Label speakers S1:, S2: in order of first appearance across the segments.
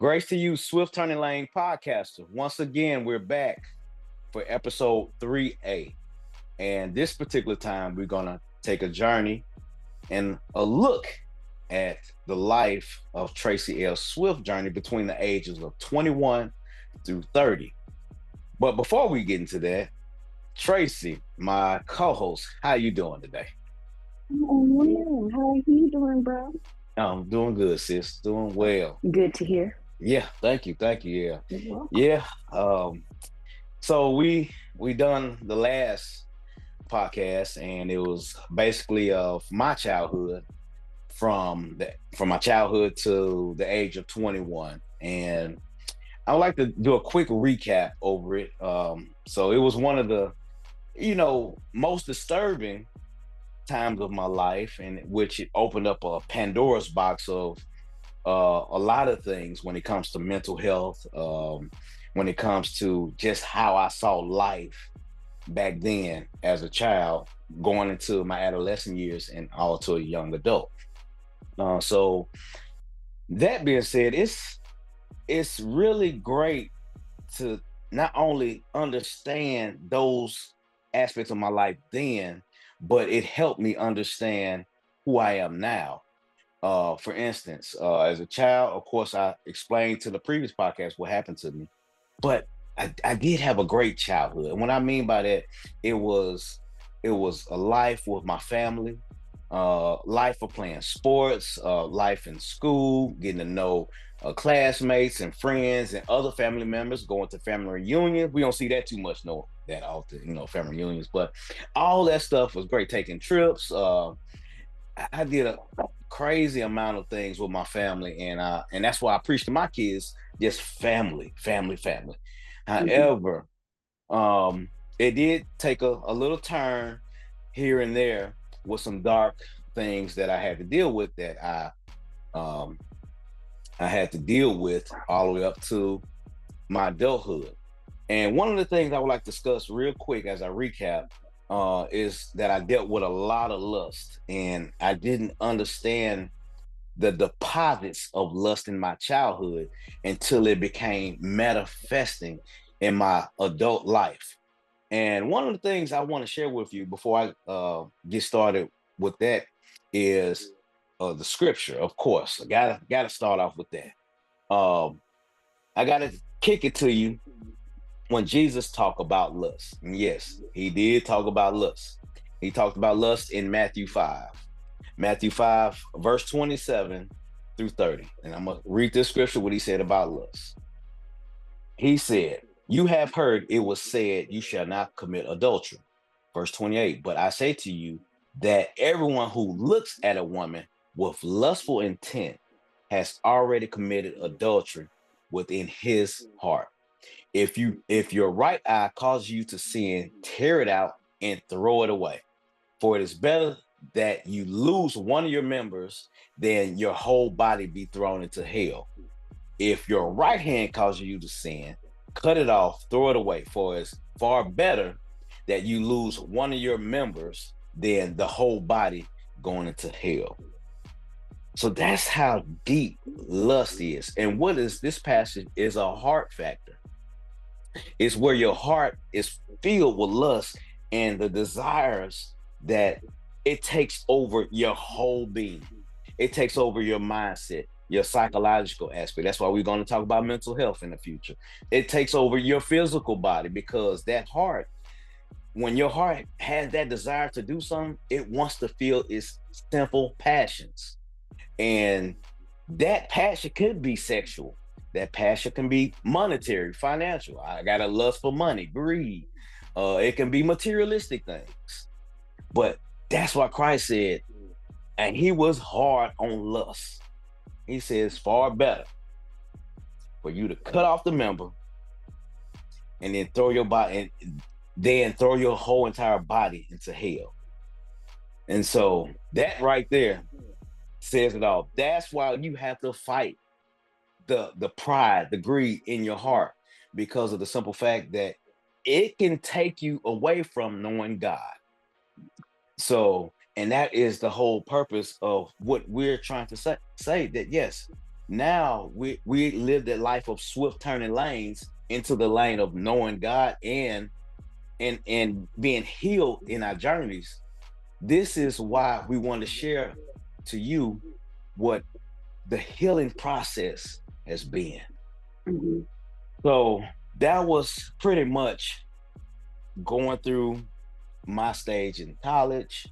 S1: Grace to you, Swift Turning Lane podcaster. Once again, we're back for episode 3A. And this particular time, we're going to take a journey and a look at the life of Tracy L. Swift journey between the ages of 21 through 30. But before we get into that, Tracy, my co-host, how you doing today?
S2: Oh, well, how are you doing, bro?
S1: I'm doing good, sis. Doing well.
S2: Good to hear.
S1: Yeah, thank you. Thank you. Yeah.
S2: You're welcome.
S1: Yeah. So we done the last podcast, and it was basically of my childhood from my childhood to the age of 21, and I would like to do a quick recap over it. So it was one of the most disturbing times of my life, in which it opened up a Pandora's box of a lot of things when it comes to mental health, when it comes to just how I saw life back then as a child, going into my adolescent years and all to a young adult. So that being said, it's really great to not only understand those aspects of my life then, but it helped me understand who I am now. For instance, as a child, of course, I explained to the previous podcast what happened to me, but I did have a great childhood. And what I mean by that, it was it was a life with my family, life of playing sports, life in school, getting to know classmates and friends and other family members, going to family reunions. We don't see that too much, no, that often, family reunions, but all that stuff was great. Taking trips. I did a crazy amount of things with my family, and that's why I preach to my kids just family, family, family.
S2: Hmm.
S1: However, it did take a little turn here and there with some dark things that I had to deal with, that um I had to deal with all the way up to my adulthood. And one of the things I would like to discuss real quick as I recap is that I dealt with a lot of lust, and I didn't understand the deposits of lust in my childhood until it became manifesting in my adult life. And one of the things I want to share with you before I get started with that is the scripture. Of course, I gotta start off with that. Um, I gotta kick it to you when Jesus talked about lust. And yes, he did talk about lust. He talked about lust in Matthew 5. Matthew 5, verse 27 through 30. And I'm going to read this scripture, what he said about lust. He said, "You have heard it was said, you shall not commit adultery." Verse 28, "But I say to you that everyone who looks at a woman with lustful intent has already committed adultery within his heart. If your right eye causes you to sin, tear it out and throw it away. For it is better that you lose one of your members than your whole body be thrown into hell. If your right hand causes you to sin, cut it off, throw it away. For it's far better that you lose one of your members than the whole body going into hell." So that's how deep lust is. And what is this passage is a heart factor. It's where your heart is filled with lust and the desires that it takes over your whole being. It takes over your mindset, your psychological aspect. That's why we're going to talk about mental health in the future. It takes over your physical body, because that heart, when your heart has that desire to do something, it wants to feel its sinful passions. And that passion could be sexual. That passion can be monetary, financial. I got a lust for money, greed. It can be materialistic things. But that's what Christ said. And he was hard on lust. He says, far better for you to cut off the member and then throw your body, and then throw your whole entire body into hell. And so that right there says it all. That's why you have to fight the pride, the greed in your heart, because of the simple fact that it can take you away from knowing God. So, and that is the whole purpose of what we're trying to say that yes, Now we live that life of swift turning lanes into the lane of knowing God and being healed in our journeys. This is why we want to share to you what the healing process has been.
S2: Mhm.
S1: So that was pretty much going through my stage in college,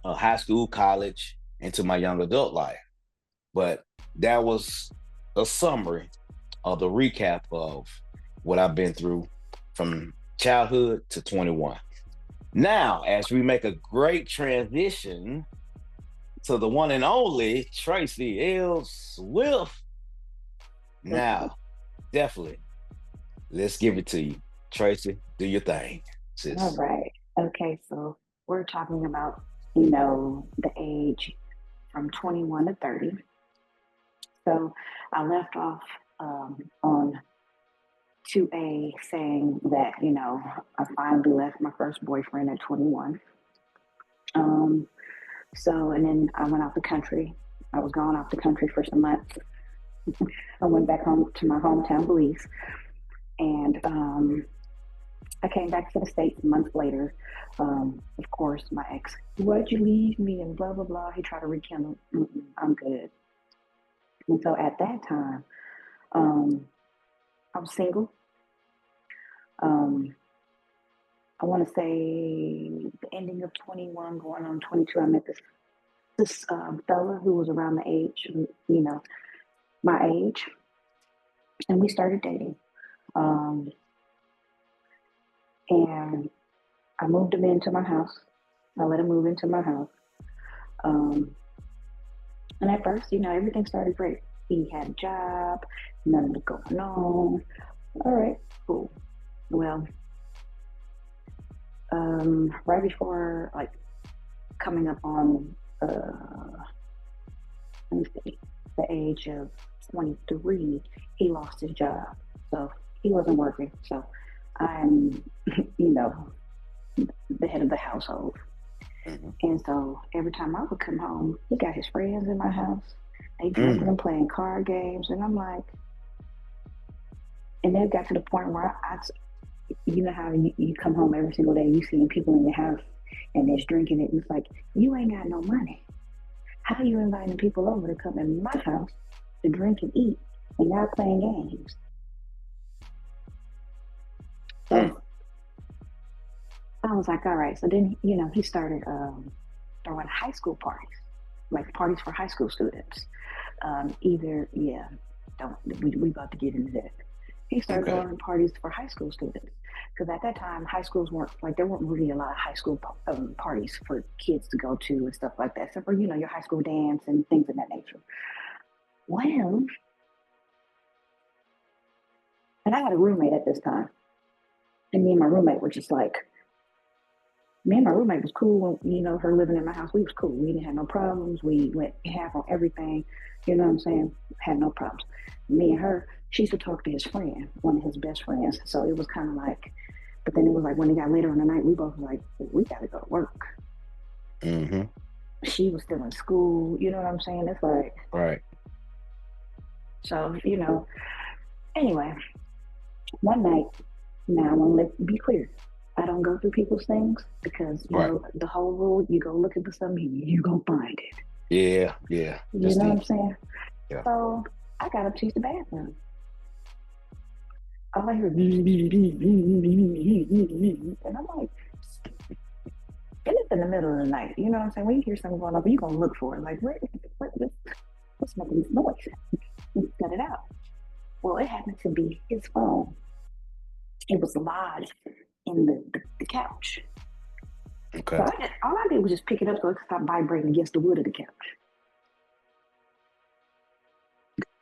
S1: high school, college, into my young adult life. But that was a summary of the recap of what I've been through from childhood to 21. Now, as we make a great transition to the one and only Tracy L. Swift.
S2: Okay.
S1: Now, definitely, let's give it to you. Tracy, do your thing,
S2: All
S1: sis.
S2: right. Okay. So we're talking about, the age from 21 to 30. So I left off on 2A saying that, I finally left my first boyfriend at 21. Um, and then I went out the country. I was gone off the country for some months. I went back home to my hometown, Belize, and I came back to the States months later. Of course, my ex, why'd you leave me? And blah, blah, blah. He tried to rekindle. I'm good. And so at that time, um, I was single. Um, I want to say the ending of 21, going on 22. I met this fella who was around the age, my age, and we started dating. Um, and I moved him into my house. I let him move into my house. Um, and at first, everything started great. He had a job, nothing was going on. All right, cool. Well, right before like coming up on let me see, the age of 23, he lost his job, so he wasn't working. So I'm, you know, the head of the household.
S1: Mhm.
S2: And so every time I would come home, he got his friends in my house. They drinking
S1: Mm.
S2: and playing card games, and I'm like, and it got to the point where you know how you come home every single day, you seeing people in your house, and they're drinking it, and it's like you ain't got no money. How you inviting people over to come in my house to drink and eat, and y'all playing games?
S1: Mm.
S2: So I was like, all right. So then, he started throwing high school parties, like parties for high school students. Yeah, don't we about to get into that. He started
S1: Okay.
S2: throwing parties for high school students because at that time high schools weren't like there weren't really a lot of high school parties for kids to go to and stuff like that, except for your high school dance and things of that nature. Well, and I had a roommate at this time, and me and my roommate were just like, me and my roommate was cool when, her living in my house. We was cool. We didn't have no problems. We went half on everything. You know what I'm saying? Had no problems. Me and her, she used to talk to his friend, one of his best friends. So it was kind of like, but then it was like when it got later in the night, we both were like, we got to go to work.
S1: Hmm.
S2: She was still in school. You know what I'm saying? It's like,
S1: Right.
S2: so, anyway, one night, now I want to be clear. I don't go through people's things because,
S1: Right.
S2: the whole rule, you go looking for something, you go find it.
S1: Yeah. Yeah.
S2: You
S1: That's
S2: know what
S1: deep.
S2: I'm saying?
S1: Yeah.
S2: So I got up to use the bathroom. All I heard, and I'm like, and it's in the middle of the night. You know what I'm saying? When you hear something going on, you're gonna look for it. Like, what's making this noise? Cut it out. Well, it happened to be his phone. It was lodged in the couch. So
S1: Okay.
S2: all I did was just pick it up so it could stop vibrating against the wood of the couch.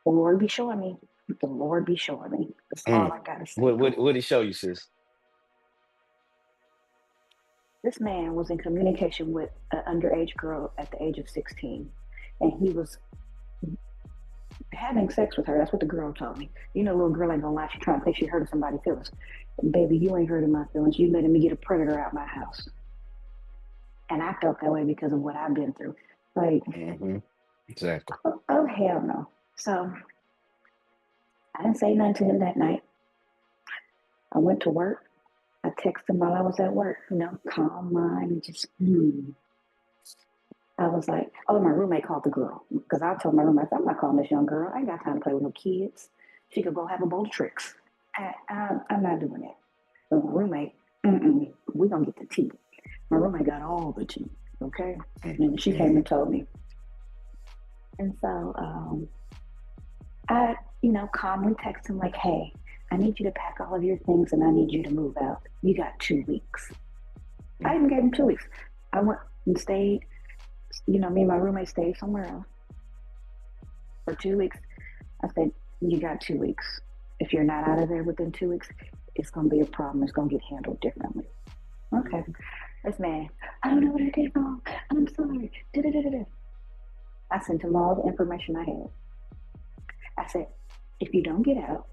S2: The Lord be showing me. The Lord be showing me. That's all
S1: Mm.
S2: I gotta say.
S1: What did he show you, sis?
S2: This man was in communication with an underage girl at the age of 16, and he was having sex with her. That's what the girl told me. Little girl ain't gonna lie. She trying to say she hurting somebody's feelings. Baby, you ain't hurting my feelings. You letting me get a predator out my house. And I felt that way because of what I've been through. Like,
S1: Hmm. Exactly.
S2: oh hell no. So I didn't say nothing to him that night. I went to work. I texted him while I was at work, calm mind, just, I was like, oh, my roommate called the girl. Because I told my roommate, I'm not calling this young girl. I ain't got time to play with no kids. She could go have a bowl of tricks. I'm not doing that. So my roommate, we going to get the tea. My roommate got all the tea, okay? And she came and told me. And so I, calmly texted him like, hey, I need you to pack all of your things and I need you to move out. You got 2 weeks. I even gave him 2 weeks. I went and stayed, me and my roommate stayed somewhere else for 2 weeks. I said, you got 2 weeks. If you're not out of there within 2 weeks, it's going to be a problem. It's going to get handled differently. Okay. This man, I don't know what I did wrong. I'm sorry. Da-da-da-da-da. I sent him all the information I had. I said, if you don't get out,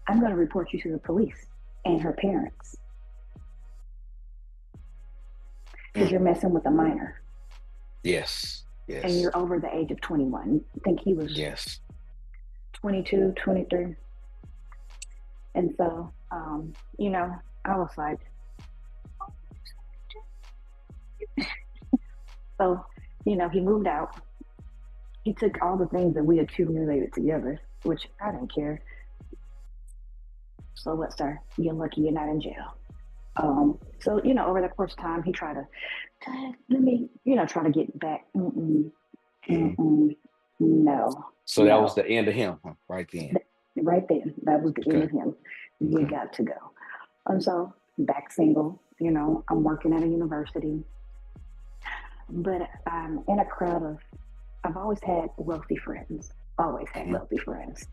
S2: I'm going to report you to the police and her parents. Because you're messing with a minor.
S1: Yes.
S2: And you're over the age of 21. I think he was 22, 23. And so, I was like, so, he moved out. He took all the things that we accumulated together, which I didn't care. So what, sir? You're lucky you're not in jail. So, over the course of time, he tried to, let me, try to get back. No.
S1: So that was the end of him, right then.
S2: Right then. That was the end of him. You got to go. And so, back single, I'm working at a university. But I'm in a crowd of, I've always had wealthy friends. Always had wealthy friends.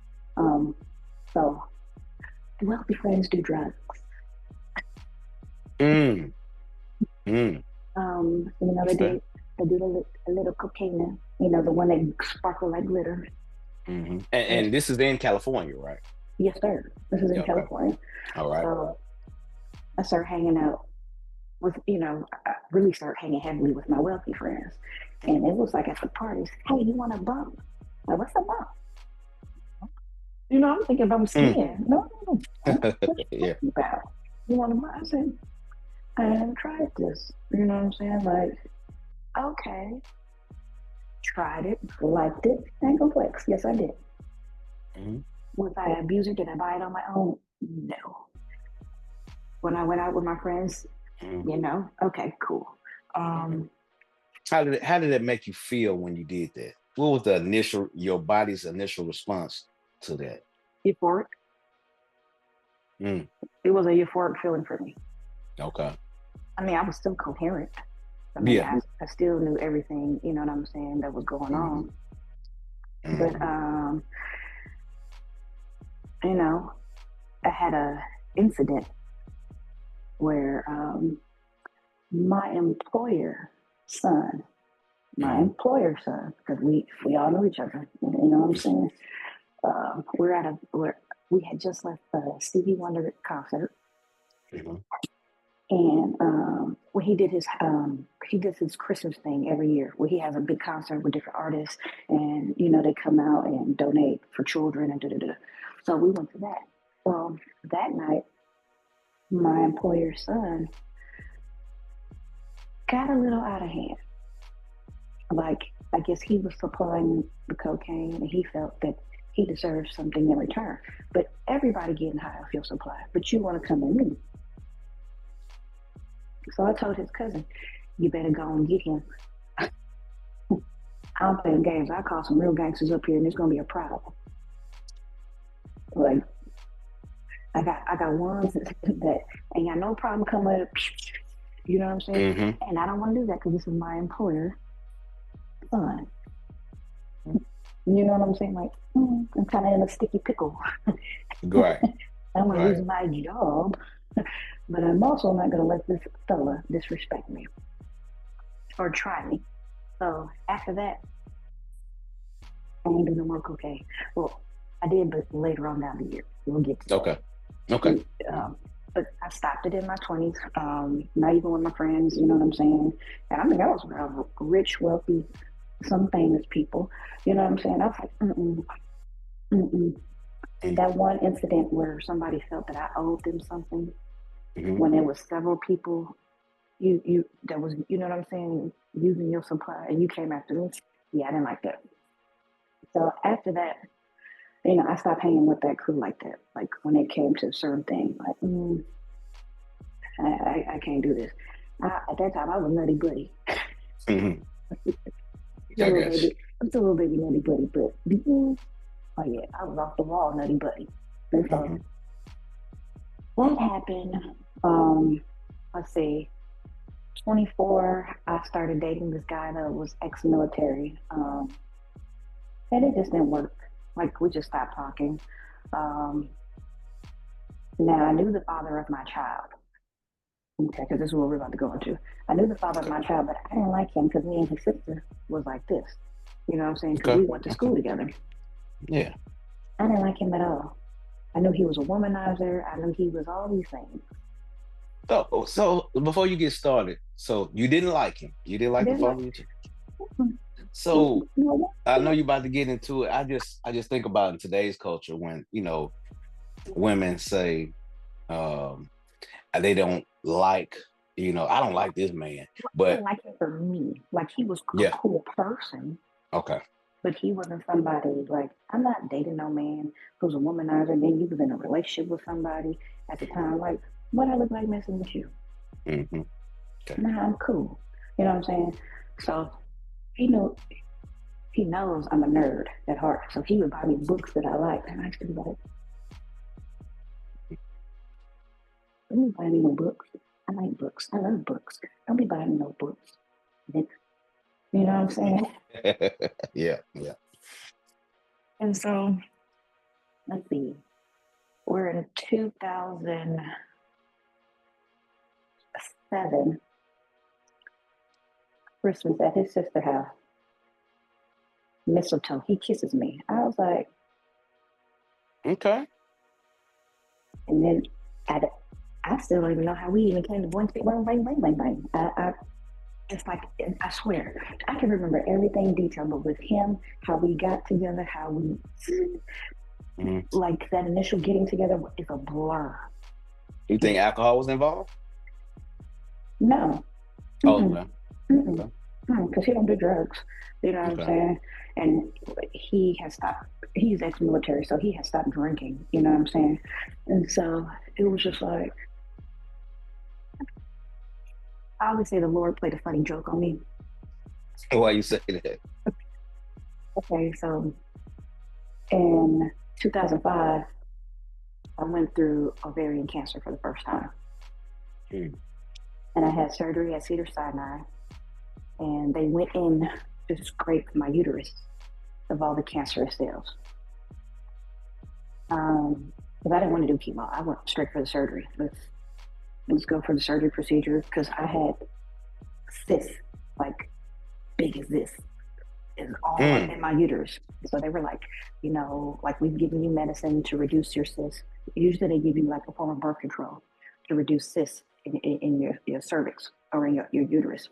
S2: So, wealthy friends do drugs. They do a little cocaine, the one that sparkle like glitter.
S1: And this is in California, right?
S2: Yes, sir. This is in California.
S1: All right.
S2: So I started hanging out with, I really started hanging heavily with my wealthy friends. And it was like at the parties, hey, you want a bump? Like, what's a bump? I'm thinking about skin. No. What you about? You want a bump? I said, I haven't tried this. You know what I'm saying? Like, okay. Tried it, liked it, and complex. Yes, I did. Was I an abuser? Did I buy it on my own? No. When I went out with my friends, okay, cool.
S1: How did it make you feel when you did that? What was your body's initial response to that?
S2: Euphoric. It was a euphoric feeling for me.
S1: Okay.
S2: I mean, I was still coherent. I still knew everything, you know what I'm saying, that was going on. But, I had a incident where my employer's son, because we all know each other, you know what I'm saying? We had just left the Stevie Wonder concert. And when he does his Christmas thing every year, where he has a big concert with different artists, and they come out and donate for children and da-da-da. So we went to that. Well, that night, my employer's son got a little out of hand. Like, I guess he was supplying the cocaine, and he felt that he deserved something in return. But everybody getting high off your supply, but you want to come at me. So I told his cousin, you better go and get him. I don't play games. I call some real gangsters up here and it's going to be a problem. Like, I got ones that ain't got no problem coming up. You know what I'm saying? And I don't want to do that because this is my employer son. You know what I'm saying? Like, I'm kind of in a sticky pickle.
S1: Right.
S2: I'm going to lose my job. But I'm also not going to let this fella disrespect me or try me. So after that, I ain't do no more cocaine. Well, I did, but later on down the year. We'll get to that.
S1: Okay.
S2: But I stopped it in my 20s, not even with my friends, you know what I'm saying? And I mean, I was around rich, wealthy, some famous people, you know what I'm saying? I was like, Mm-mm. And
S1: Mm,
S2: that one incident where somebody felt that I owed them something,
S1: mhm.
S2: when there was several people, you that was, you know what I'm saying, using your supply, and you came after me. Yeah, I didn't like that. So after that, I stopped hanging with that crew like that. Like when it came to certain things, like I can't do this. At that time, I was nutty buddy.
S1: Mhm.
S2: I'm
S1: I
S2: a little
S1: guess.
S2: baby. I'm still a little baby nutty buddy, but oh yeah, I was off the wall nutty buddy. And so
S1: Mhm.
S2: that happened. Um, let's see, 24. I started dating this guy that was ex-military, and it just didn't work. Like we just stopped talking. Um, Now I knew the father of my child. Okay, because this is what we're about to go into. I knew the father of
S1: Okay.
S2: my child, but I didn't like him because me and his sister was like this. You know what I'm saying? Because
S1: Okay.
S2: we went to
S1: Okay.
S2: school together.
S1: Yeah.
S2: I didn't like him at all. I knew he was a womanizer. I knew he was all these things.
S1: So before you get started, so you didn't like him. You didn't
S2: I
S1: like the
S2: didn't like.
S1: father of your child. So I know you're about to get into it. I just think about in today's culture when, women say um they don't like, I don't like this man.
S2: I didn't
S1: But
S2: like him for me. Like he was a
S1: yeah,
S2: cool person,
S1: okay.
S2: but he wasn't somebody like I'm not dating no man who's a womanizer. And then you was in a relationship with somebody at the time. Like, what I look like messing with you?
S1: Hmm. Okay.
S2: Nah, I'm cool. You know what I'm saying? So he knew he knows I'm a nerd at heart. So he would buy me books that I like, and I used to be like, "Don't be buying me no books. I like books. I love books. Don't be buying me no books." Nick." You know what I'm saying?
S1: Yeah, yeah.
S2: And so let's see, we're in 2007, Christmas at his sister house, mistletoe. He kisses me. I was like,
S1: Okay.
S2: and then I, I still don't even know how we even came to blank. Bang, bang, bang, bang, bang. It's like I swear I can remember everything detailed, but with him, how we got together, how we
S1: Hmm.
S2: like that initial getting together is a blur.
S1: You think alcohol was involved?
S2: No,
S1: Oh,
S2: mm-mm,
S1: okay.
S2: mm-mm,
S1: Okay.
S2: because he don't do drugs. You know what I'm
S1: Okay.
S2: saying? And he has stopped. He's ex-military, so he has stopped drinking. You know what I'm saying? And so it was just like I always say the Lord played a funny joke on me.
S1: Why you say that?
S2: Okay, so in 2005, I went through ovarian cancer for the first time,
S1: Hmm.
S2: and I had surgery at Cedar Sinai, and they went in to scrape my uterus of all the cancerous cells. Because I didn't want to do chemo, I went straight for the surgery. Let's go for the surgery procedure because I had cysts like big as this is all
S1: Mm.
S2: in my uterus. So they were like, like we've given you medicine to reduce your cysts. Usually they give you like a form of birth control to reduce cysts in your cervix or in your uterus.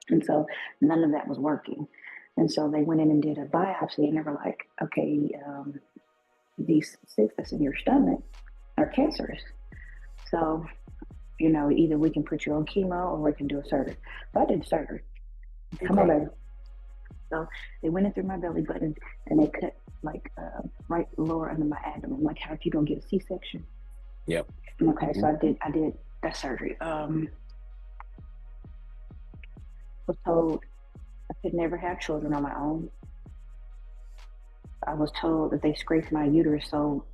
S2: And so none of that was working. And so they went in and did a biopsy and they were like, okay, these cysts that's in your stomach are cancerous. So, either we can put you on chemo or we can do a surgery. So I did surgery. Come on,
S1: Okay.
S2: baby. So they went in through my belly button and they cut like right lower under my abdomen, like how if you don't get a C-section.
S1: Yep.
S2: Okay,
S1: Hmm.
S2: so I did that surgery. Was told I could never have children on my own. I was told that they scraped my uterus so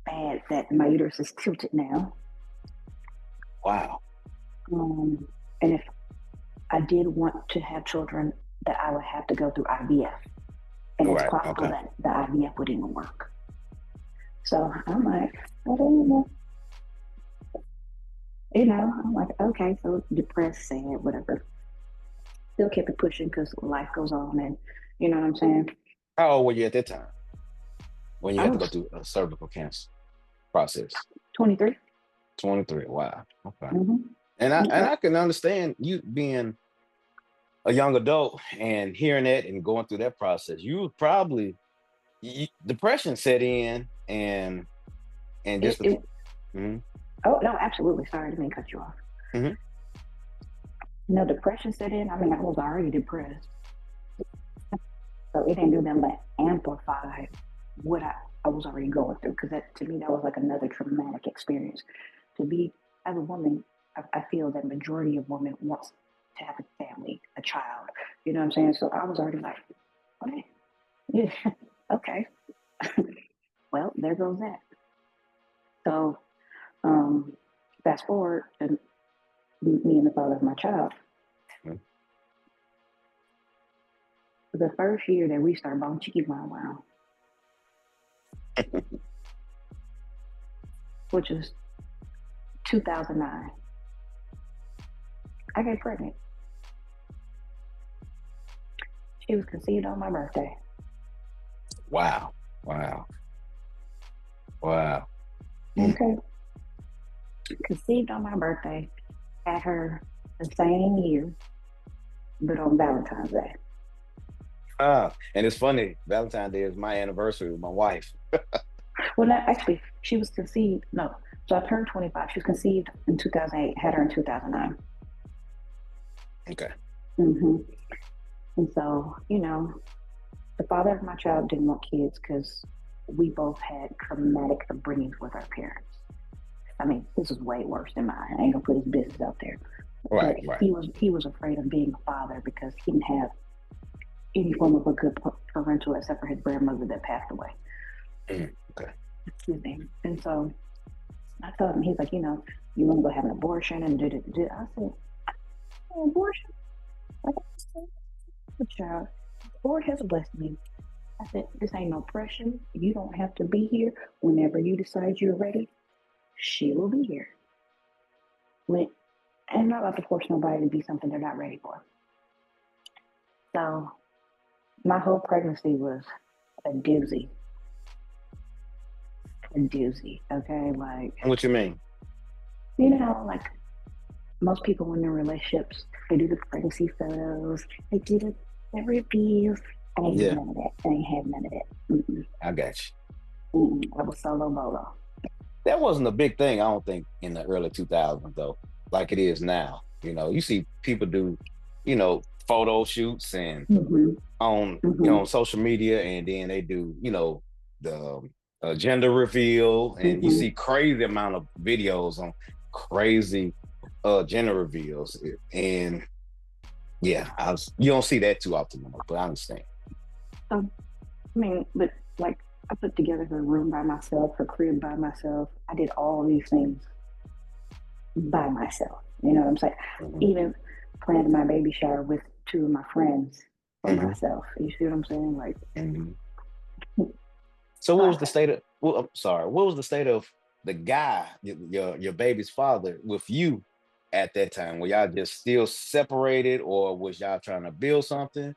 S2: bad that my uterus is tilted now.
S1: Wow.
S2: And if I did want to have children, that I would have to go through IVF. And it's
S1: Right.
S2: possible
S1: Okay.
S2: that the IVF would even work. So I'm like, well, I'm like, okay, so depressed, sad, whatever. Still kept it pushing because life goes on, and you know what I'm saying.
S1: How old were you at that time when you
S2: I
S1: had to go
S2: was
S1: through a cervical cancer process?
S2: 23.
S1: 23. Wow. Okay.
S2: Mm-hmm.
S1: And I can understand you being a young adult and hearing that and going through that process. You was probably depression set in, and
S2: It,
S1: just the
S2: it
S1: mm-hmm,
S2: oh no, absolutely. Sorry, I didn't mean to cut you off.
S1: mm-hmm,
S2: No, depression set in. I mean, I was already depressed, so it didn't do nothing but amplify what I was already going through. Because that to me, that was like another traumatic experience. To be as a woman, I feel that majority of women wants to have a family, a child. You know what I'm saying? So I was already like, okay, yeah, okay. Well, there goes that. So um, fast forward to me and the father of my child. The first year that we started buying chicky wow wow, which was 2009, I got pregnant. She was conceived on my birthday.
S1: wow, wow, wow. Mm.
S2: Okay, conceived on my birthday. Had her the same year, but on Valentine's Day.
S1: And it's funny. Valentine's Day is my anniversary with my wife.
S2: Well, not actually. She was conceived. No, so I turned 25. She was conceived in 2008. Had her in 2009.
S1: Okay.
S2: hmm And so, the father of my child didn't want kids because we both had traumatic upbringings with our parents. I mean, this is way worse than mine. I ain't gonna put his business out there. But
S1: Right. Right.
S2: he was afraid of being a father because he didn't have any form of a good parental except for his grandmother that passed away.
S1: Okay.
S2: Excuse me. And so I told him, he's like, you want to go have an abortion and do. I said, "Oh, abortion? Like, a child. The Lord has blessed me. I said, this ain't no pressure. You don't have to be here. Whenever you decide you're ready, she will be here. When, I'm not about to force nobody to be something they're not ready for. So my whole pregnancy was a doozy. A doozy. Okay. Like,
S1: What you mean?
S2: like most people when they're in relationships, they do the pregnancy photos, they do the reviews. I ain't have
S1: Yeah,
S2: none of that. I ain't have none of that. Mm-mm,
S1: I got you.
S2: mm-mm. I was solo bolo.
S1: That wasn't a big thing, I don't think, in the early 2000s though, like it is now. You see people do, photo shoots and
S2: Mm-hmm,
S1: on
S2: mm-hmm,
S1: social media, and then they do, the gender reveal, and you
S2: mm-hmm.
S1: see crazy amount of videos on crazy gender reveals, and yeah, you don't see that too often anymore, but I understand.
S2: So, I mean, but like, I put together her room by myself, her crib by myself. I did all these things by myself. You know what I'm saying?
S1: Hmm.
S2: Even planned my baby shower with two of my friends for
S1: Hmm.
S2: myself. You see what I'm saying? Like,
S1: Hmm. So
S2: so
S1: what
S2: I
S1: was the state of? Well, I'm sorry. What was the state of the guy, your baby's father, with you at that time? Were y'all just still separated, or was y'all trying to build something?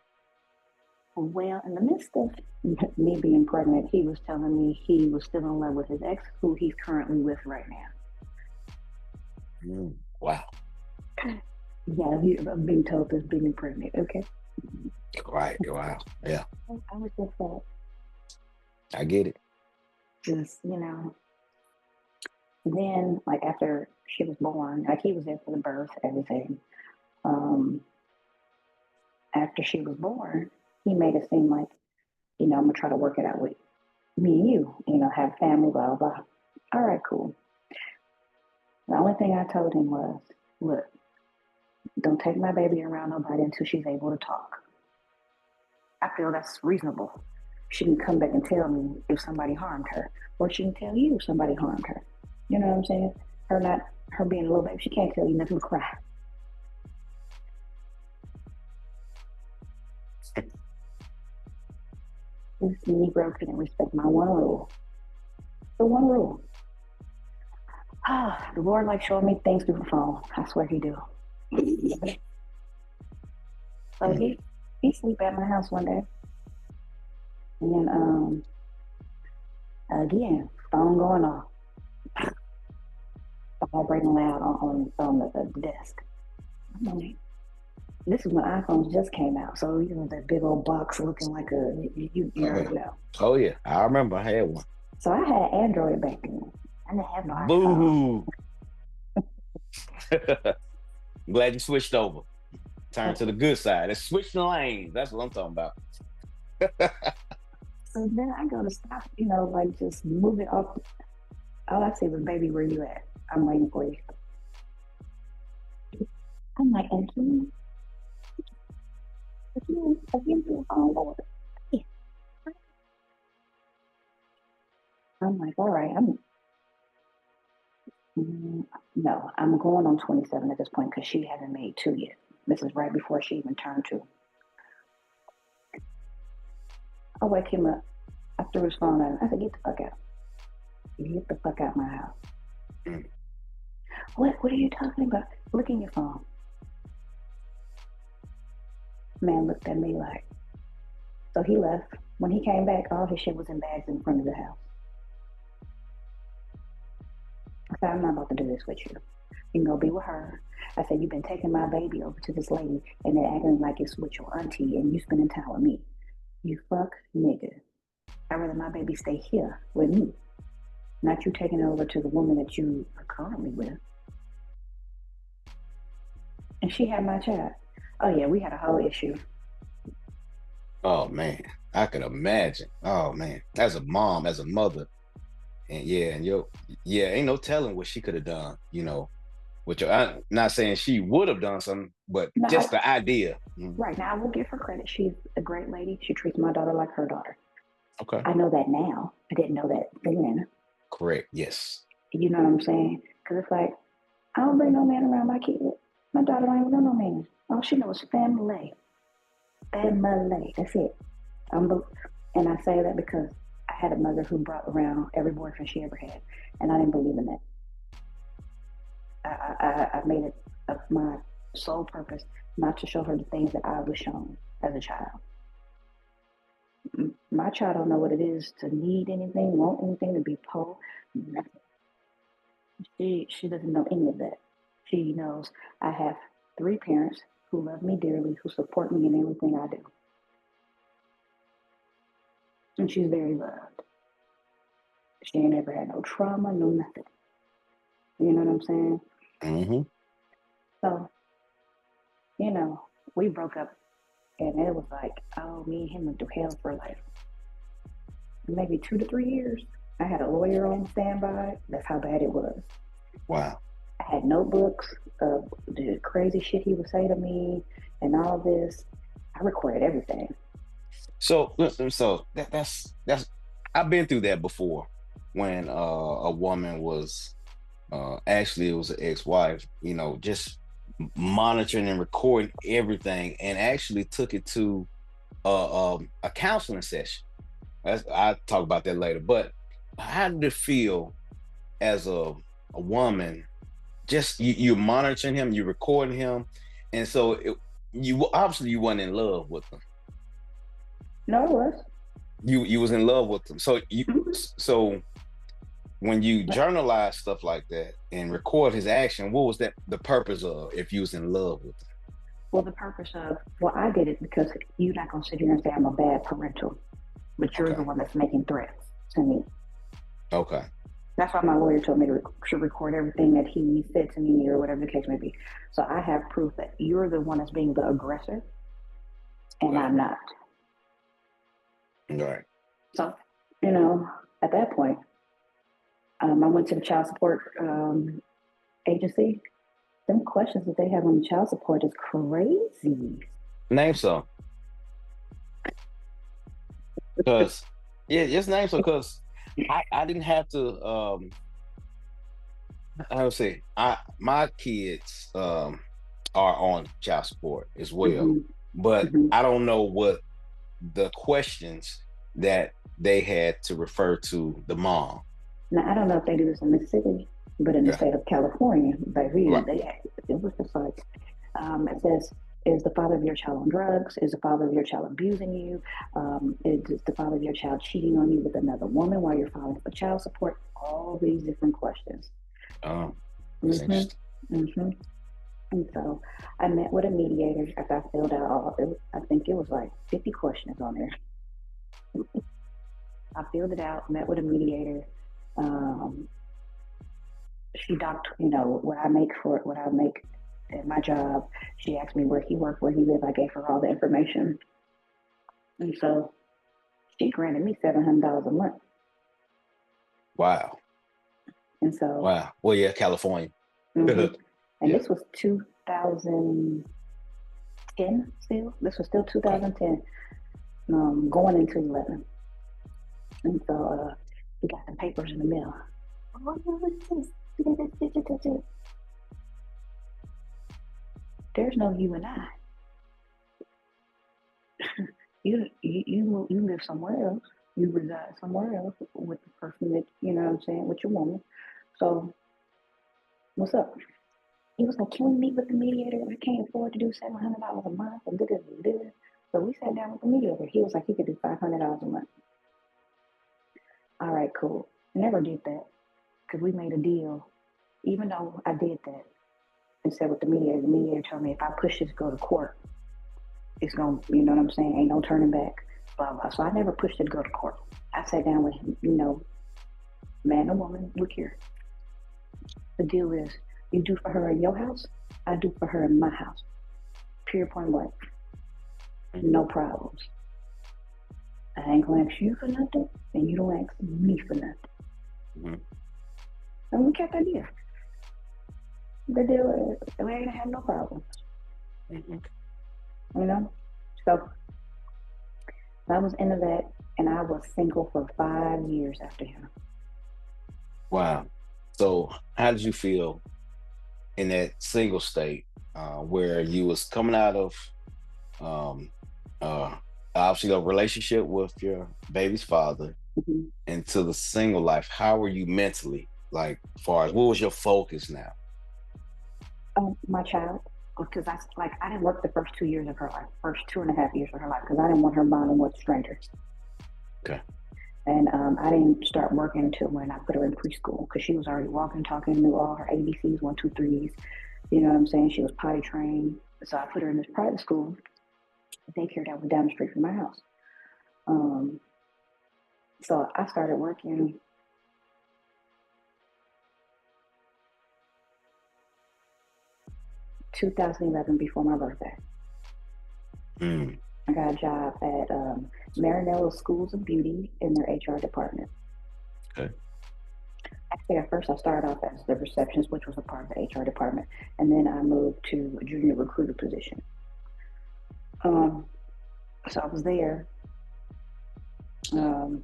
S2: well, in the midst of me being pregnant, he was telling me he was still in love with his ex, who he's currently with right now.
S1: Wow.
S2: Yeah, I'm being told this being pregnant. Okay,
S1: Right. Wow. Yeah,
S2: I was just like,
S1: I get it.
S2: just then like after she was born, like he was there for the birth, everything. Um, After she was born, he made it seem like, I'm gonna try to work it out with me and you, have family, blah blah blah. All right, cool. The only thing I told him was, look, don't take my baby around nobody until she's able to talk. I feel that's reasonable. She can come back and tell me if somebody harmed her, or she can tell you if somebody harmed her. You know what I'm saying? Her being a little baby, she can't tell you nothing but cry. This Negro couldn't respect my one rule. The one rule. Ah, the Lord likes showing me things through the phone. I swear he do. So
S1: Mm.
S2: he sleep at my house one day, and then again, phone going off, vibrating loud on the desk. I'm like, This is when iPhones just came out, so you know that big old box looking like you
S1: Oh
S2: already
S1: yeah.
S2: know.
S1: Oh yeah. I remember I had one.
S2: So I had Android back then. I didn't have no iPhone.
S1: Boo. Glad you switched over. Turn to the good side. Let's switch the lanes. That's what I'm talking about.
S2: So then I go to stop, you know, like just moving off. All I see was, "Baby, where you at? I'm waiting for you." I'm like, again, oh Lord. I'm like, all right, mm, no, I'm going on 27 at this point because she hasn't made two yet. This is right before she even turned two. I wake him up. I threw his phone at him. I said, "Get the fuck out. Get the fuck out my house."
S1: Mm.
S2: What are you talking about? Look in your phone. Man looked at me like, so he left. When he came back, all his shit was in bags in front of the house. I said, "I'm not about to do this with you. You can go be with her." I said, "You've been taking my baby over to this lady and then acting like it's with your auntie and you spending time with me. You fuck nigga. I'd rather my baby stay here with me, not you taking it over to the woman that you are currently with." And she had my child. Oh yeah, we had a whole issue.
S1: Oh man. I could imagine. Oh man. As a mom, as a mother, and yo, yeah, ain't no telling what she could have done, with your I'm not saying she would have done something, but just
S2: Now,
S1: the idea. Mhm.
S2: right now, I will give her credit. She's a great lady. She treats my daughter like her daughter.
S1: Okay.
S2: I know that now. I didn't know that then.
S1: Correct. Yes.
S2: You know what I'm saying? Because it's like, I don't bring no man around my kid. My daughter don't even know no man. All she knows is family. Family. That's it. And I say that because I had a mother who brought around every boyfriend she ever had, and I didn't believe in that. I made it of my sole purpose not to show her the things that I was shown as a child. My child don't know what it is to need anything, want anything, to be poor. Nothing. She doesn't know any of that. She knows I have three parents who love me dearly, who support me in everything I do, and she's very loved. She ain't ever had no trauma, no nothing. You know what I'm saying?
S1: Hmm.
S2: So, you know, we broke up, and it was like, oh, me and him went through hell for like maybe 2 to 3 years. I had a lawyer on standby. That's how bad it was.
S1: Wow.
S2: I had notebooks of the crazy shit he would say to me and all this. I recorded everything.
S1: So that's I've been through that before when a woman was actually it was an ex-wife, just monitoring and recording everything and actually took it to a counseling session. I talk about that later. But how did it feel as a woman? Just you're monitoring him, you're recording him, and so you obviously you weren't in love with him.
S2: No, it was.
S1: You was in love with him.
S2: Mm-hmm.
S1: So when you journalize stuff like that and record his action, what was that the purpose of if you was in love with him?
S2: Well, the purpose of, well, I did it because you're not going to sit here and say I'm a bad parental, but you're the
S1: Okay.
S2: one that's making threats to me.
S1: Okay.
S2: That's why my lawyer told me to record everything that he said to me or whatever the case may be. So I have proof that you're the one that's being the aggressor and
S1: Okay.
S2: I'm not.
S1: All right.
S2: So, you know, at that point, I went to the child support agency. Them questions that they have on the child support is crazy.
S1: Name some. Because yeah, just name some because I didn't have to I would say my kids are on child support as well,
S2: Hmm.
S1: but
S2: Hmm.
S1: I don't know what the questions that they had to refer to the mom.
S2: Now, I don't know if they do this in Mississippi, but in the
S1: Yeah.
S2: state of California, baby,
S1: Right.
S2: it was just like, it says, is the father of your child on drugs? Is the father of your child abusing you? Is the father of your child cheating on you with another woman while you're filing for child support? All these different questions.
S1: Um, that's
S2: Hmm.
S1: interesting.
S2: Hmm. And so I met with a mediator after I filled out I think it was like 50 questions on there. I filled it out, met with a mediator. Um, she docked, what I make for it, what I make at my job. She asked me where he worked, where he lived. I gave her all the information. And so she granted me $700 a month.
S1: Wow.
S2: And so,
S1: Wow. Well, yeah, California.
S2: hmm and
S1: Yeah.
S2: this was 2010 still. This was still
S1: Okay.
S2: 2010, going into 11. And so he got the papers in the mail. Oh, what is this? There's no you and I. You live somewhere else. You reside somewhere else with the person that what I'm saying, with your woman. So what's up? He was like, can we meet with the mediator? I can't afford to do $700 a month and da da da da. So we sat down with the mediator. He was like, he could do $500 a month. All right, cool. Never did that because we made a deal. Even though I did that and said with the mediator told me if I push this go to court, it's gonna, you know what I'm saying? Ain't no turning back. Blah blah. So I never pushed it to go to court. I sat down with him. Man or woman, look here. The deal is, you do for her in your house, I do for her in my house. Pure point blank. No problems. I ain't gonna ask you for nothing, and you don't ask me for nothing.
S1: Mhm.
S2: And we kept that deal. The deal is, we ain't had no problems.
S1: Mhm.
S2: You know? So I was into that, and I was single for 5 years after him.
S1: Wow. So how did you feel in that single state where you was coming out of um, uh, obviously a relationship with your baby's father
S2: Mhm.
S1: into the single life? How were you mentally? Like, far as what was your focus now?
S2: My child, because I didn't work the first 2 years of her life, first 2.5 years of her life, because I didn't want her bonding with strangers.
S1: Okay.
S2: And I didn't start working until when I put her in preschool, because she was already walking, talking, knew all her ABCs, one, two, threes. You know what I'm saying? She was potty trained. So I put her in this private school, daycare that was down the street from my house. Um, so I started working 2011 before my birthday.
S1: Mm.
S2: I got a job at Marinello Schools of Beauty in their HR department.
S1: Okay.
S2: Actually, at first I started off as the receptionist, which was a part of the HR department, and then I moved to a junior recruiter position. Um, so I was there. Um,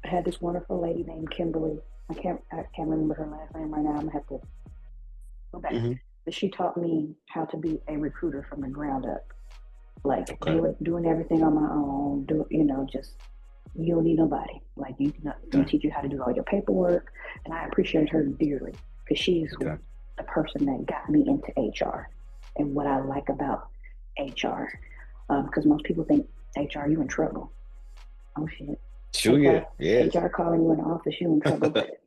S2: I had this wonderful lady named Kimberly. I can't remember her last name right now. I'm gonna have to go back.
S1: Hmm.
S2: But she taught me how to be a recruiter from the ground up, like
S1: Okay.
S2: doing everything on my own. Just you don't need nobody. Like you
S1: Okay.
S2: teach you how to do all your paperwork, and I appreciate her dearly because she's
S1: Okay.
S2: the person that got me into HR and what I like about HR. Because most people think HR, you in trouble. Oh shit,
S1: Sure. Yeah.
S2: HR,
S1: Yes.
S2: HR calling you in the office, you in trouble. But
S1: A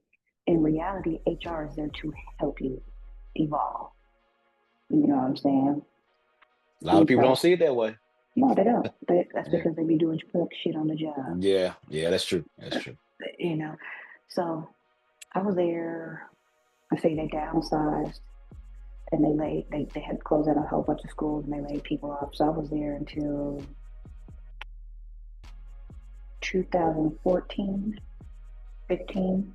S2: in reality, HR is there to help you evolve. You know what I'm saying?
S1: lot of
S2: And
S1: people don't
S2: so,
S1: see it that way.
S2: no, they don't. That's
S1: Yeah.
S2: because they be doing shit on the job.
S1: Yeah. Yeah. That's true. That's true.
S2: You know. So I was there. I say they downsized and they had closed down a whole bunch of schools and they laid people off. So I was there until 2014, 15.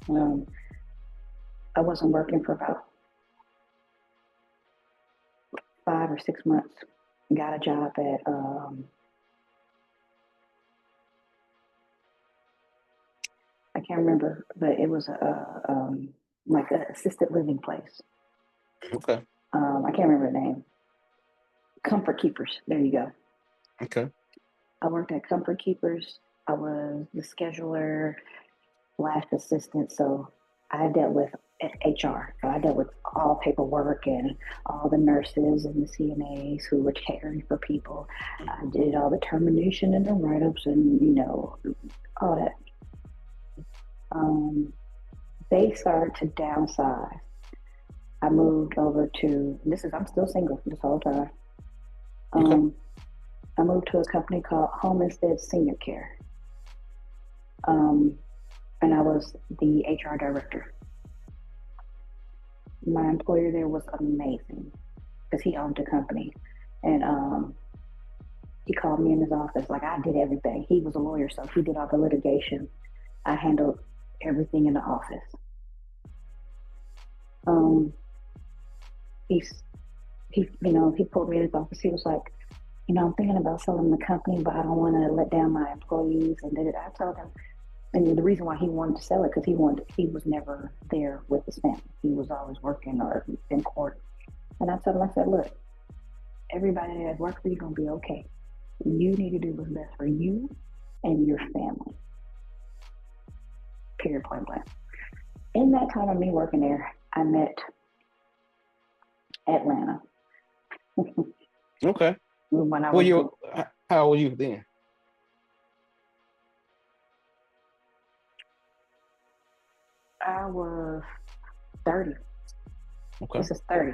S2: Um, I wasn't working for about 5 or 6 months. Got a job at I can't remember, but it was like an assisted living place.
S1: Okay.
S2: I can't remember the name. Comfort Keepers. There you go.
S1: Okay.
S2: I worked at Comfort Keepers. I was the scheduler, slash assistant. So I dealt with HR. So I dealt with all paperwork and all the nurses and the CNAs who were caring for people. I did all the termination and the write ups and, all that. Um, they started to downsize. I moved over to I'm still single this whole time.
S1: Okay.
S2: Um, I moved to a company called Home Instead Senior Care. Um, and I was the HR director. My employer there was amazing because he owned the company. And he called me in his office. Like I did everything. He was a lawyer, so he did all the litigation. I handled everything in the office. Um, he's he pulled me in his office. He was like, I'm thinking about selling the company, but I don't want to let down my employees. And then I told him, and the reason why he wanted to sell it because he was never there with his family. He was always working or in court. And I told him, I said, look, everybody that works for you gonna be okay. You need to do what's best for you and your family. Period. Point blank. In that time of me working there, I met Atlanta.
S1: Okay.
S2: When I
S1: Well,
S2: was
S1: how old were you then?
S2: I was 30.
S1: Okay.
S2: This is 30.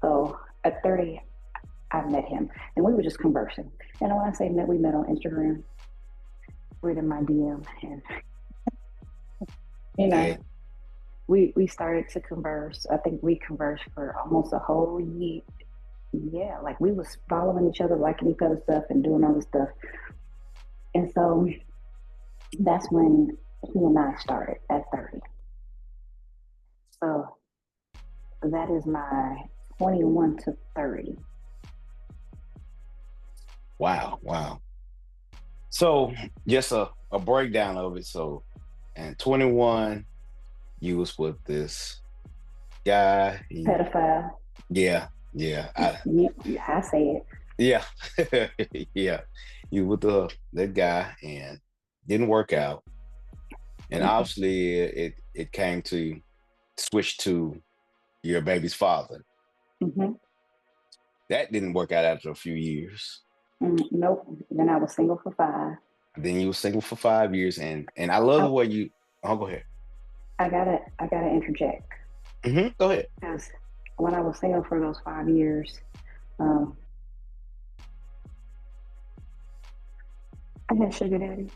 S2: So at 30, I met him and we were just conversing. And when I say met, we met on Instagram, reading my DM, and you know,
S1: Okay.
S2: we started to converse. I think we conversed for almost a whole year. Yeah, like we was following each other, liking each other's stuff, and doing all this stuff. And so that's when he and I started at 30. So that is my 21 to 30.
S1: Wow. Wow. So just a breakdown of it. So, and 21, you was with this guy.
S2: Pedophile.
S1: Yeah, yeah,
S2: I say it.
S1: yeah, yeah. You with that guy and didn't work out, and
S2: Mm-mm.
S1: obviously it came to switch to your baby's father.
S2: Mm-hmm.
S1: That didn't work out after a few years.
S2: Nope. Then I was single for 5.
S1: Then you were single for 5 years, and I love
S2: I,
S1: the way you. Oh, go ahead.
S2: I gotta interject
S1: Go ahead.
S2: because when I was single for those 5 years, um, I had sugar daddy.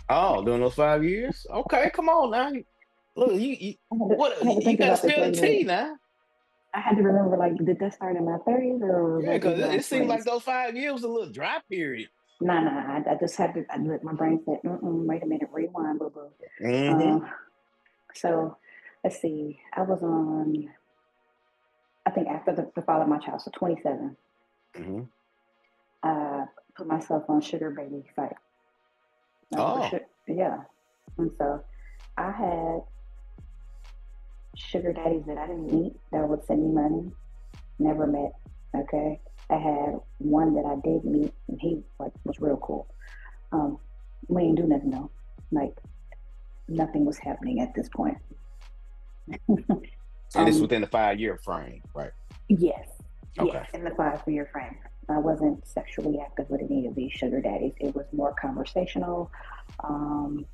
S1: Oh, during those 5 years. Okay, come on now. Look, you
S2: I
S1: what
S2: had to
S1: you
S2: think
S1: got to
S2: about this
S1: spill
S2: for a
S1: the tea
S2: minute.
S1: now.
S2: I had to remember, like, did that start in my 30s or
S1: Yeah,
S2: that was
S1: because
S2: my
S1: it seemed like
S2: 20s?
S1: those 5 years was a little dry period.
S2: Nah, nah. I just had to. My brain said, "Wait a minute, rewind, boo boo."
S1: Mm-hmm.
S2: Uh, so let's see. I was on. I think after the father of my child, so 27.
S1: Mm-hmm.
S2: I put myself on sugar baby site. I was a
S1: Oh,
S2: yeah, and so I had sugar daddies that I didn't meet that would send me money. Never met. Okay, I had one that I did meet, and he like was real cool. Um, we didn't do nothing though. Like nothing was happening at this point.
S1: and it's
S2: um,
S1: within the 5 year frame, right?
S2: yes, yes,
S1: Okay.
S2: in the 5 year frame. I wasn't sexually active with any of these sugar daddies. It was more conversational. Um,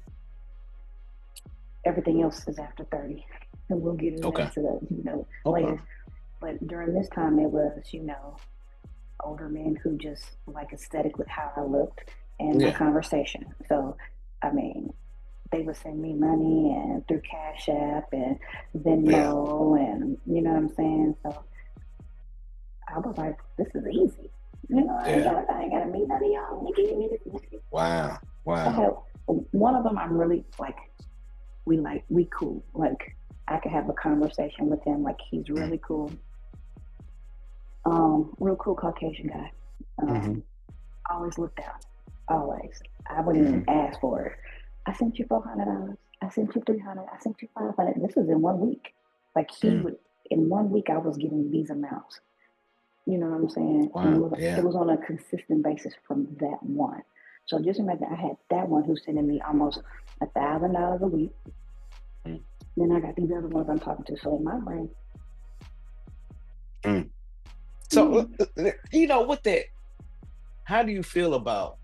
S2: everything else is after 30. And we'll get into
S1: Okay.
S2: that,
S1: Okay.
S2: later. But during this time, it was, older men who just like aesthetic with how I looked and my
S1: Yeah.
S2: conversation. So, I mean, they would send me money and through Cash App and
S1: Yeah.
S2: Venmo, and you know what I'm saying. So I was like, this is easy.
S1: Yeah.
S2: I ain't gotta meet none of y'all. You give me this.
S1: Wow.
S2: I
S1: Wow.
S2: have one of them. I'm really we cool. Like I could have a conversation with him. Like he's really cool. Real cool Caucasian guy.
S1: Mm-hmm.
S2: Always looked out. Always. I wouldn't even
S1: Mm-hmm.
S2: ask for it. I sent you $400. I sent you 300. I sent you 500. This was in one week. Like he
S1: Mm.
S2: would in one week. I was getting these amounts. You know what I'm saying? And
S1: Wow.
S2: it
S1: Yeah.
S2: was on a consistent basis from that one. So just imagine I had that one who's sending me almost $1,000 a week.
S1: Mm.
S2: Then I got these other ones I'm talking to. So in my brain,
S1: Mm. So,
S2: mm,
S1: with that, how do you feel about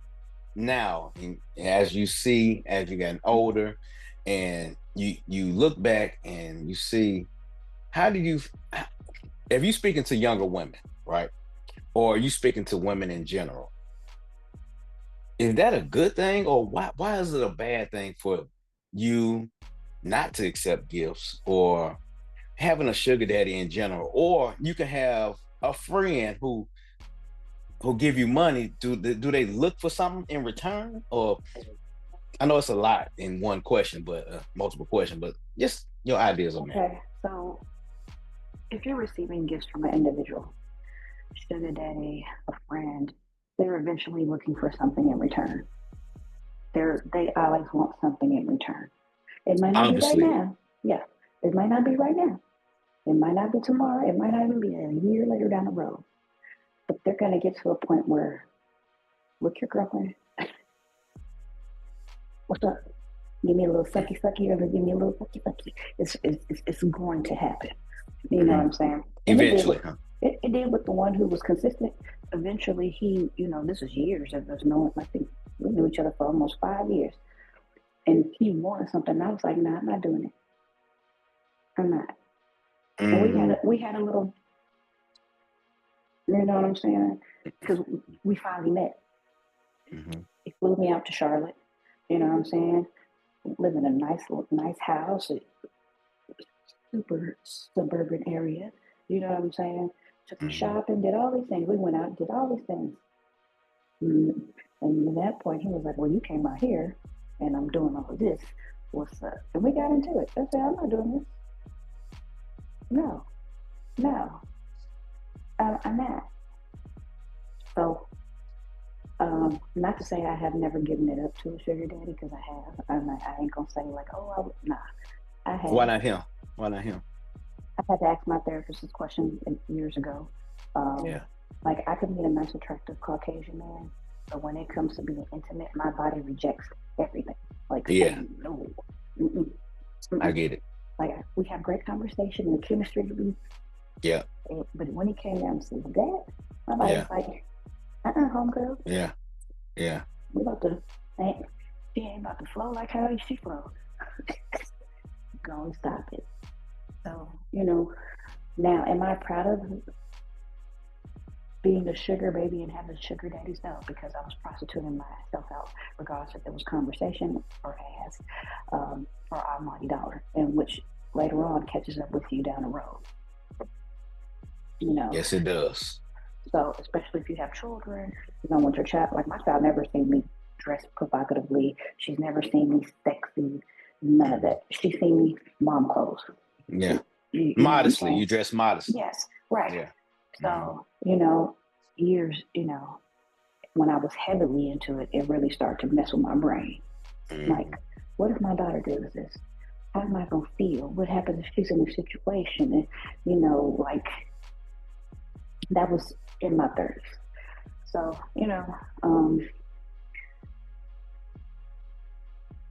S1: now, and as you see, as you getting older, and you look back and you see how do you, if you speaking to younger women, right? Or are you speaking to women in general? Is that a good thing, or why is it a bad thing for you not to accept gifts, or having a sugar daddy in general? Or you can have a friend who give you money. Do they look for something in return? Or I know it's a lot in one question, but multiple question, but just your ideas on that.
S2: Okay, so if you're receiving gifts from an individual, sugar daddy, a friend, they're eventually looking for something in return. They always want something in return. It might not be right
S1: Obviously.
S2: now. Yeah, it might not be right now. It might not be tomorrow. It might not even be a year later down the road. But they're gonna get to a point where, look, your girlfriend, what's up? Give me a little sucky sucky, or give me a little sucky sucky. It's going to happen. You know what
S1: Mhm.
S2: I'm saying? And it did
S1: Eventually,
S2: with
S1: huh?
S2: it did with the one who was consistent. Eventually, this was years of us knowing. I think we knew each other for almost 5 years, and he wanted something. I was like, nah, I'm not doing it. I'm not. And
S1: Hmm.
S2: we had a little, you know what I'm saying? Because we finally met.
S1: Hmm.
S2: He flew me out to Charlotte. You know what I'm saying? Live in a nice house, a super suburban area. You know what I'm saying? Took me
S1: Hmm.
S2: shopping, did all these things. We went out and did all these things. Mm, And at that point, he was like, "Well, you came out here, and I'm doing all of this. What's up?" And we got into it. I said, "I'm not doing this. No, no, I'm not." So, not to say I have never given it up to a sugar daddy, because I have. I ain't gonna say like, "Oh, nah." I
S1: Why
S2: have.
S1: not him? Why not him?
S2: I had to ask my therapist this question years ago. Um,
S1: Yeah.
S2: like, I could be a nice, attractive Caucasian man, but when it comes to being intimate, my body rejects everything. Like,
S1: Yeah,
S2: saying no. Mm-mm,
S1: I
S2: mm-mm.
S1: get it.
S2: Like, we have great conversation and chemistry,
S1: Yeah.
S2: but when it came down to that, my body was
S1: Yeah.
S2: like, homegirl,
S1: Yeah. Yeah.
S2: we about to, ain't, she ain't about to flow like how she flow. Go and stop it. So, now, am I proud of being a sugar baby and having sugar daddies? No, because I was prostituting myself out, regardless if it was conversation or ass, for almighty dollar, and which later on catches up with you down the road. You know,
S1: Yes, it does.
S2: so especially if you have children, you don't want your child. Like, my child never seen me dressed provocatively. She's never seen me sexy. None of that. She's seen me mom clothes.
S1: Yeah.
S2: You know what I'm
S1: Modestly,
S2: saying?
S1: you dress modestly.
S2: Yes, right.
S1: Yeah. Hmm.
S2: So, years, when I was heavily into it, it really started to mess with my brain. Like,
S1: Hmm.
S2: what if my daughter does this? How am I gonna feel? What happens if she's in a situation? And like, that was in my 30s. So,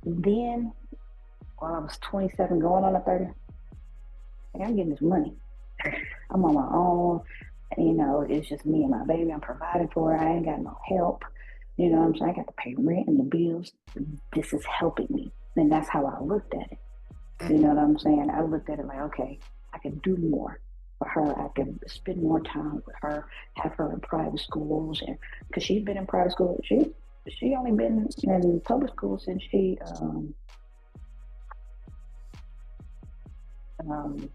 S2: then while I was 27, going on a 30, like, I'm getting this money. I'm on my own. It's just me and my baby. I'm providing for her. I ain't got no help. You know what I'm saying? I got to pay rent and the bills. This is helping me. And that's how I looked at it. You know
S1: Hmm.
S2: what I'm saying? I looked at it like, okay, I could do more for her. I could spend more time with her, have her in private schools, and because she's been in private school, she only been in public school since she um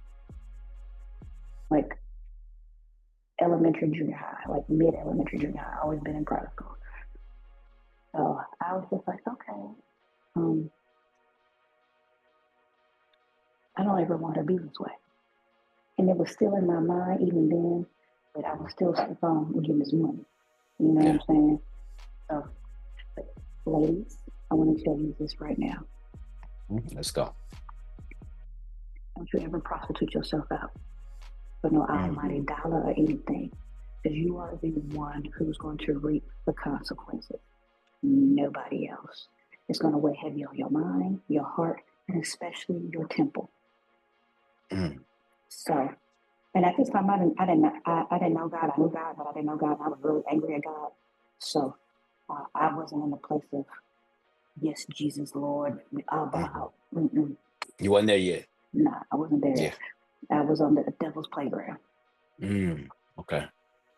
S2: like elementary, junior high, like mid elementary, junior high. Always been in private school. So I was just like, okay, um, I don't ever want her to be this way. And it was still in my mind even then, but I was still stuck on getting this money. You know what
S1: Yeah.
S2: I'm saying? So, but ladies, I want to tell you this right now.
S1: Let's go.
S2: Don't you ever prostitute yourself out for no almighty
S1: Hmm.
S2: dollar or anything, because you are the one who's going to reap the consequences. Nobody else. It's going to weigh heavy on your mind, your heart, and especially your temple.
S1: Hmm.
S2: So, and at this time, I didn't know God. I knew God, but I didn't know God. And I was really angry at God. So, I wasn't in the place of, yes, Jesus, Lord, I'll bow
S1: Hmm.
S2: out. Mm-mm.
S1: You wasn't there yet.
S2: Nah, I wasn't there
S1: Yeah.
S2: yet. I was on the devil's playground.
S1: Okay.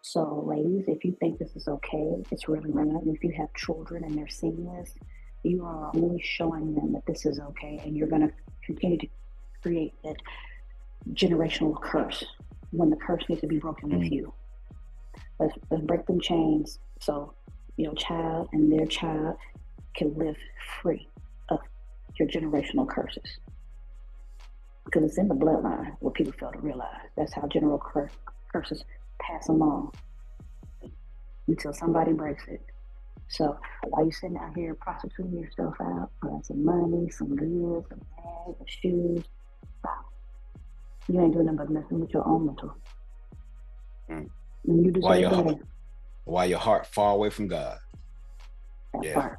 S2: So, ladies, if you think this is okay, it's really not. And if you have children and they're seeing this, you are only showing them that this is okay, and you're going to continue to create that generational curse when the curse needs to be broken with
S1: Mm,
S2: you. Let's break them chains so your child and their child can live free of your generational curses. Because it's in the bloodline, what people fail to realize. That's how curses pass along until somebody breaks it. So while you're sitting out here prostituting yourself out for some money, some goods, some bags, some shoes, stop. You ain't doing nothing but messing with your own mental.
S1: mm.
S2: And you
S1: Why
S2: deserve
S1: your
S2: better.
S1: heart, why your heart far away from God?
S2: That
S1: Yeah,
S2: part.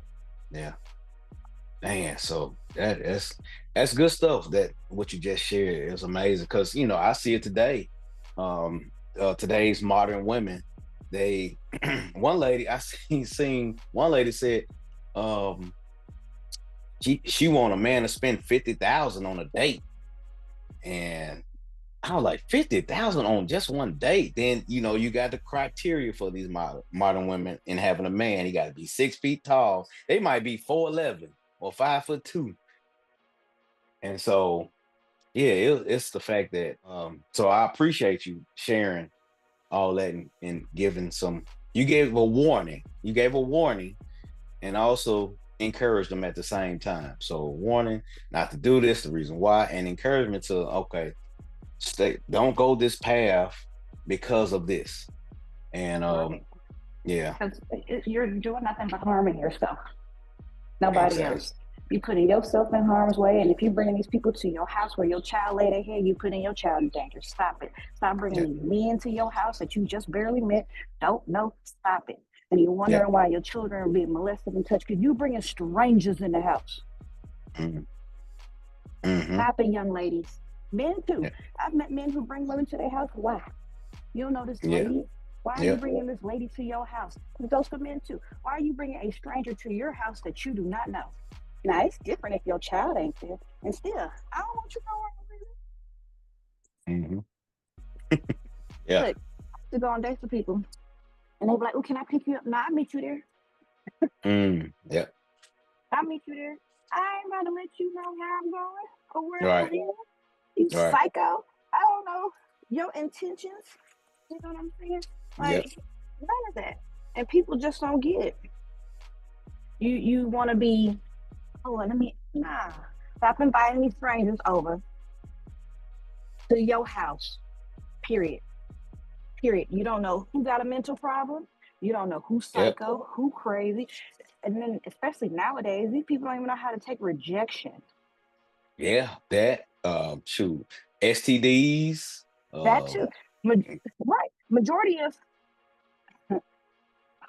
S1: yeah. Man, so that's good stuff. That what you just shared is amazing because I see it today. Today's modern women, they one lady I seen one lady said, um, she want a man to spend 50,000 on a date, and I was like 50,000 on just one date. Then you got the criteria for these modern women in having a man. He got to be 6 feet tall. They might be 4'11" or 5'2". And so, yeah, it's the fact that so I appreciate you sharing all that and giving some. You gave a warning. You gave a warning and also encouraged them at the same time. So warning not to do this, the reason why, and encouragement to okay, stay, don't go this path because of this. And
S2: Right.
S1: yeah,
S2: Because you're doing nothing but harming yourself. Nobody
S1: exactly.
S2: else. You putting yourself in harm's way, and if you bringing these people to your house where your child lay their head, you putting your child in danger. Stop it. Stop bringing
S1: Yeah,
S2: these men to your house that you just barely met. Don't know. Stop it. And you're
S1: yeah.
S2: wondering why your children are being molested and touched because you bringing strangers in the house.
S1: Mm-hmm. Mm-hmm.
S2: Stop it, young ladies. Men too.
S1: Yeah,
S2: I've met men who bring women to their house. Why? You don't know this
S1: yeah,
S2: lady. Why are you
S1: yeah.
S2: bringing this lady to your house? It goes for men too. Why are you bringing a stranger to your house that you do not know? Now it's different if your child ain't there. And still, I don't want you nowhere.
S1: Mm-hmm. Yeah.
S2: Look, to go on dates with people, and they be like, "Oh, can I pick you up?" No, I'll meet you there.
S1: Yeah.
S2: I'll meet you there. I ain't about to let you know where I'm going or where I'm
S1: Right.
S2: headed. You
S1: Right.
S2: psycho. I don't know your intentions. You know what I'm saying?
S1: Yeah.
S2: Like none of that. And people just don't get it. You want to be, oh, let me, nah. Stop inviting these strangers over to your house. Period. Period. You don't know who got a mental problem. You don't know who's
S1: Yep.
S2: psycho, who crazy. And then, especially nowadays, these people don't even know how to take rejection.
S1: Yeah. That shoot. STDs.
S2: That too. Right. Majority of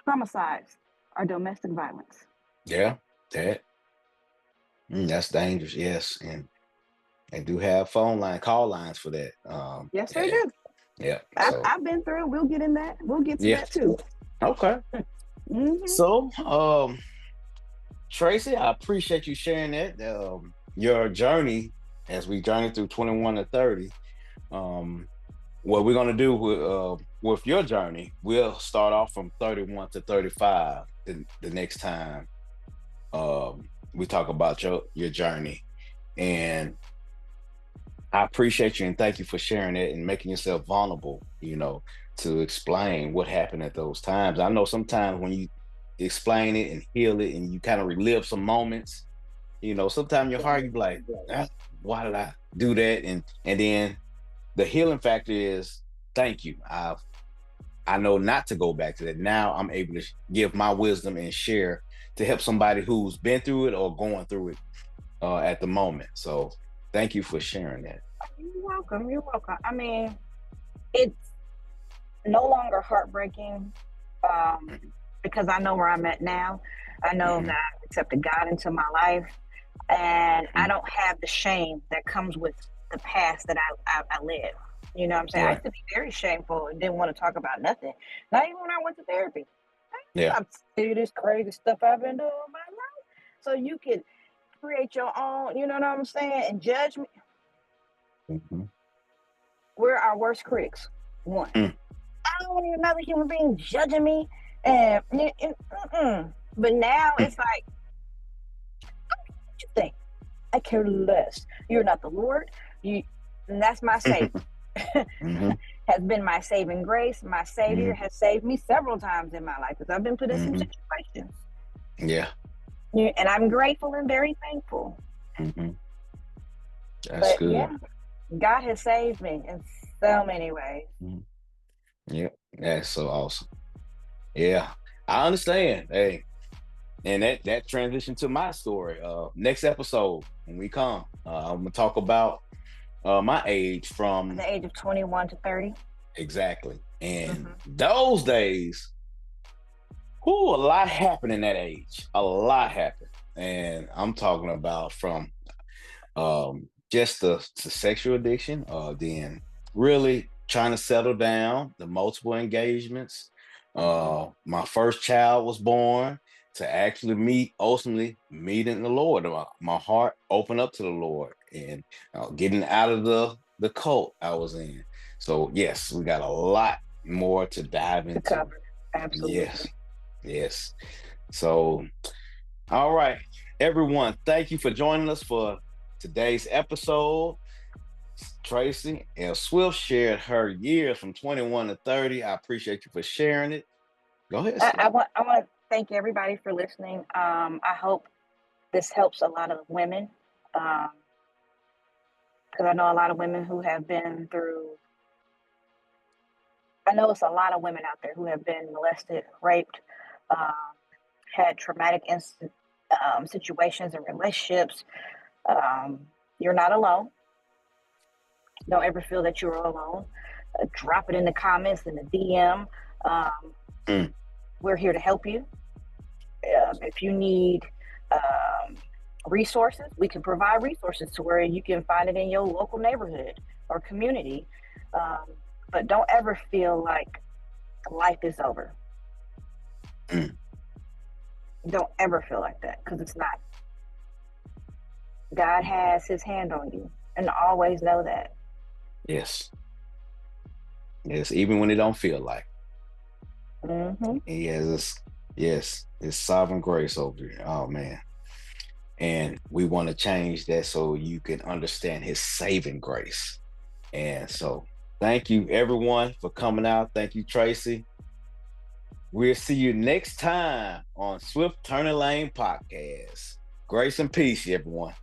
S2: homicides are domestic violence.
S1: Yeah. That. That's dangerous. Yes. And they do have call lines for that.
S2: Yes, they
S1: Yeah.
S2: do.
S1: Yeah.
S2: I've,
S1: So
S2: I've been through it. We'll get in that. We'll get to
S1: yeah.
S2: that too.
S1: Okay.
S2: Hmm.
S1: So Tracy, I appreciate you sharing that. Your journey as we journey through 21 to 30. Um, what we're gonna do with your journey, we'll start off from 31 to 35 the next time we talk about your journey. And I appreciate you and thank you for sharing it and making yourself vulnerable, to explain what happened at those times. I know sometimes when you explain it and heal it and you kind of relive some moments, sometimes your heart you be like, "Ah, why did I do that?" And then the healing factor is thank you. I know not to go back to that. Now I'm able to give my wisdom and share to help somebody who's been through it or going through it at the moment. So thank you for sharing that.
S2: You're welcome. You're welcome. I mean, it's no longer heartbreaking because I know where I'm at now. I know that
S1: Mm-hmm.
S2: I've accepted God into my life, and I
S1: Mm-hmm.
S2: don't have the shame that comes with the past that I lived. You know what I'm saying? I
S1: Right.
S2: used to be very shameful and didn't want to talk about nothing. Not even when I went to therapy.
S1: Yeah.
S2: I'm see this crazy stuff I've been doing in my life. So you can create your own, you know what I'm saying, and judge me.
S1: Mm-hmm.
S2: we're our worst critics. One.
S1: Mm.
S2: I don't want another human being judging me. And but now it's like, what you think? I care less. You're not the Lord. And that's my Savior.
S1: Mm-hmm.
S2: Has been my saving grace. My Savior has saved me several times in my life because I've been put in some situations.
S1: Yeah.
S2: And I'm grateful and very thankful.
S1: Mm-hmm. That's
S2: But
S1: good.
S2: yeah, God has saved me in so many ways.
S1: Yeah, that's so awesome. Yeah, I understand. Hey, and that transition to my story. Next episode when we come, I'm gonna talk about my age from
S2: the age of 21 to 30.
S1: Exactly. And those days, a lot happened in that age. A lot happened. And I'm talking about from just the sexual addiction, then really trying to settle down, the multiple engagements. My first child was born, to actually ultimately meeting the Lord. My heart opened up to the Lord, and getting out of the cult I was in. So yes, we got a lot more to dive into.
S2: Cover. Absolutely.
S1: Yes. So, all right, everyone, thank you for joining us for today's episode. Tracy and Swift shared her years from 21 to 30. I appreciate you for sharing it. Go ahead.
S2: I want to thank everybody for listening. I hope this helps a lot of women, because I know a lot of women who have been through. I know it's a lot of women out there who have been molested, raped, had traumatic situations and relationships. You're not alone. Don't ever feel that you're alone. Drop it in the comments, in the DM. We're here to help you. If you need resources, we can provide resources to where you can find it in your local neighborhood or community. But don't ever feel like life is over. Don't ever feel like that, because it's not. God has his hand on you, and always know that.
S1: Yes, even when it don't feel like. Yes, it's sovereign grace over here. Oh man. And we want to change that so you can understand his saving grace. And so thank you everyone for coming out. Thank you, Tracy. We'll see you next time on Swift Turning Lane Podcast. Grace and peace, everyone.